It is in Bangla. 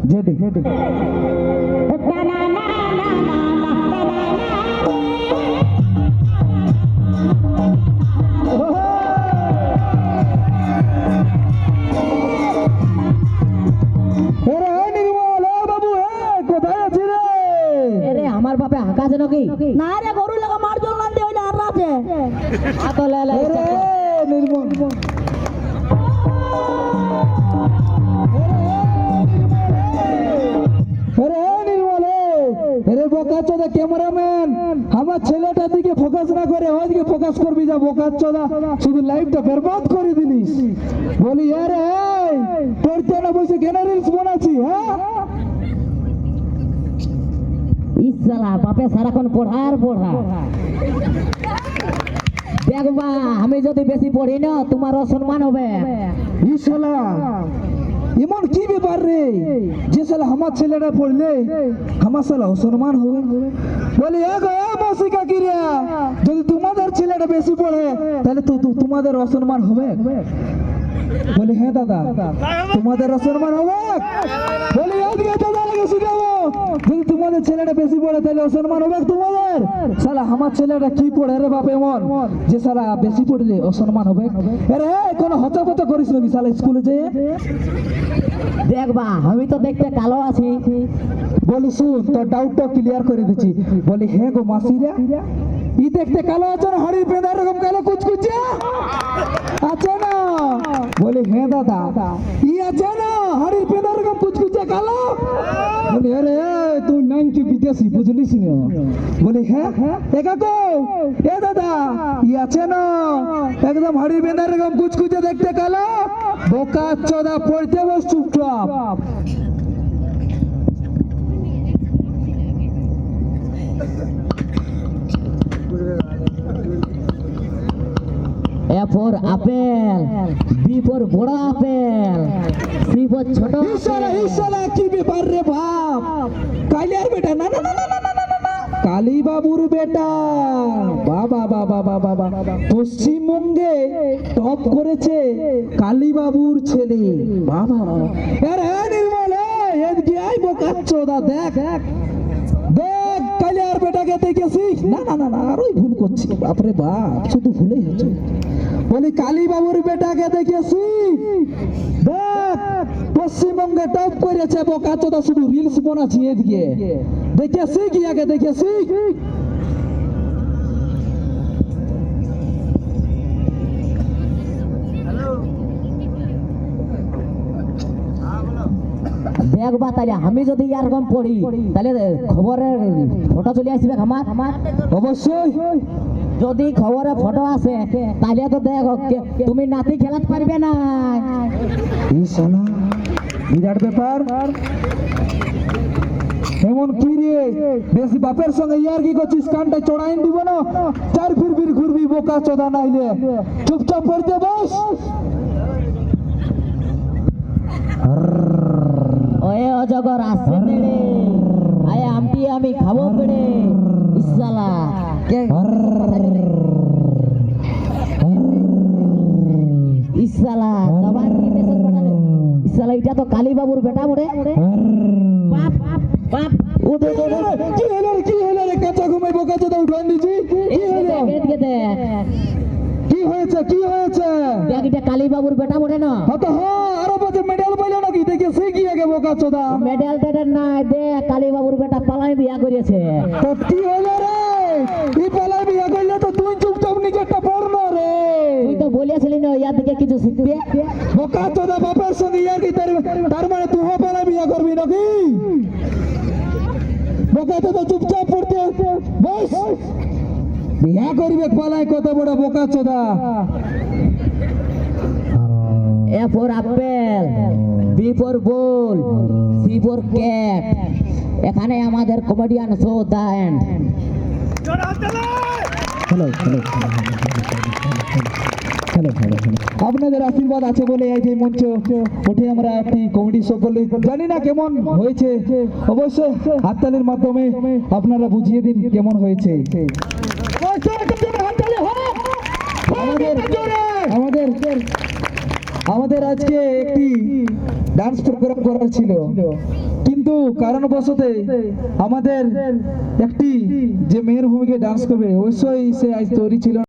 জেডি আমার বাপে আকাশে নাকি না রে গরু লাগা মার জল না দে ওইটা আর আছে আতো লে লে নির্মল বোকাচোদা ক্যামেরাম্যান আমার ছেলেটার দিকে ফোকাস না করে ওইদিকে ফোকাস করবি যা বোকাচোদা শুধু লাইভটা বরবাদ করে দিলিস বলি আরে পড়তে না বসে কেন রিলস বানাচ্ছি হ্যাঁ ইসালা বাপে সারাক্ষণ পড়ার পড়া দেখবা আমি যদি বেশি পড়ি না তোমার অসম্মান হবে ইসালা এমন কি ব্যাপার রে যে সালা আমার ছেলেটা পড়লে আমার সালা অসম্মান হবে বলি মৌসিকা কিরিয়া যদি তোমাদের ছেলেটা বেশি পড়ে তাহলে তো তোমাদের অসম্মান হবে বলি হ্যাঁ দাদা তোমাদের অসম্মান হবে বলি শিখাবো যদি তোমাদের ছেলেটা বেশি পড়ে তাহলে অসম্মান হবে তোমাদের সালা আমার ছেলেটা কি পড়ে রে বাপ এমন যে সালা বেশি পড়লে অসম্মান হবে আরে কোনো হতপত করিস নাকি সালা স্কুলে যেয়ে দেখবা আমি তো দেখতে কালো আছি বলি শুন তোর ডাউটটা ক্লিয়ার করে দিচ্ছি বলি হ্যাঁ গো মাসিরা ই দেখতে কালো আছে না হাড়ি পেঁদা এরকম কালো কুচকুচে আছে না বলি হ্যাঁ দাদা ই আছে না হাড়ি পেঁদা এরকম কুচকুচে কালো বলি আরে তুই 90 বিদেশি বুঝলিস না বলি হ্যাঁ একাকো এ দাদা ই আছে না একদম হাড়ি পেঁদা এরকম কুচকুচে দেখতে কালো বোকা চোদা পড়তে বস চুপচাপ A for apple, B for বড় আপেল, C for ছোট ইশারা কি ব্যাপার রে বাপ কালিয়ার বেটা না না না না না না না কালী বাবুর বেটা বাবা বাবা বাবা বাবা পশ্চিমবঙ্গে টপ করেছে কালী বাবুর ছেলে বাবা আরে নির্মল এদিকে আই বোকাচ্চোদা দেখ দেখ কালিয়ার বেটাকে দেখেছি না না না না আরোই ভুল করছি বাপরে বাপ শুধু ভুলেই হচ্ছে বলি কালী বাবুর বেটাকে দেখেছি দেখ পশ্চিমবঙ্গে টপ করেছে বোকাচোদা শুধু রিলস বানাচ্ছি এদিকে দেখেছি কি আগে দেখেছি দেখবা তাহলে আমি যদি এরকম পড়ি তাহলে খবরের ফটো চলে আসবে আমার অবশ্যই যদি খবরে ফটো আসে তাহলে তো দেখো তুমি নাতি খেলাতে পারবে না এই সোনা বিরাট ব্যাপার এমন কি রে বেশি বাপের সঙ্গে ইয়ার কি করছিস কানটা চড়াইন দিব না চার ফিরবির ঘুরবি বোকা চোদা নাইলে চুপচাপ পড়তে বস ওয়ে অজগর আসছে নেড়ে আয় আমটি আমি খাবো পেড়ে ইসালা কে ইসালা তোমার কি মেসেজ পাঠালে ইসালা এটা তো কালী বাবুর বেটা বড়ে বাপ বাপ উঠে কি হলো রে কাঁচা ঘুমাই বোকা চোদা উঠান দিছি কি হলো কি হয়েছে দেখ এটা কালী বাবুর বেটা বড়ে না তো হ্যাঁ আরো বছর মেডেল পাইলো নাকি দেখে সে কি আগে বোকা চোদা মেডেল টেডেল নাই দেখ কালী বাবুর বেটা পালাই বিয়া করেছে তো কি হলো রে এই পালাই বিয়া করলে তো তুই চুপচাপ নিজেরটা পড় না রে তুই তো বলেছিলি না ইয়ার দিকে কিছু শিখবে বোকা চোদা বাপের সঙ্গে ইয়ার কি তার মানে তুই পালাই বিয়া করবি নাকি বোকা চোদা চুপচাপ পড়তে বস বিয়া করবে পালাই কত বড় বোকা চোদা A for apple, B for ball, C for cat. এখানে আমাদের comedian show the end hello আপনাদের আশীর্বাদ আছে বলে এই যে মঞ্চ উঠে আমরা একটি কমেডি শো করলে জানি না কেমন হয়েছে অবশ্যই হাততালির মাধ্যমে আপনারা বুঝিয়ে দিন কেমন হয়েছে আমাদের আজকে একটি ডান্স প্রোগ্রাম করার ছিল, কিন্তু কারণবশতে আমাদের একটি যে মেয়ের ভূমিকায় ডান্স করবে অবশ্যই সে আজ তৈরি ছিল না।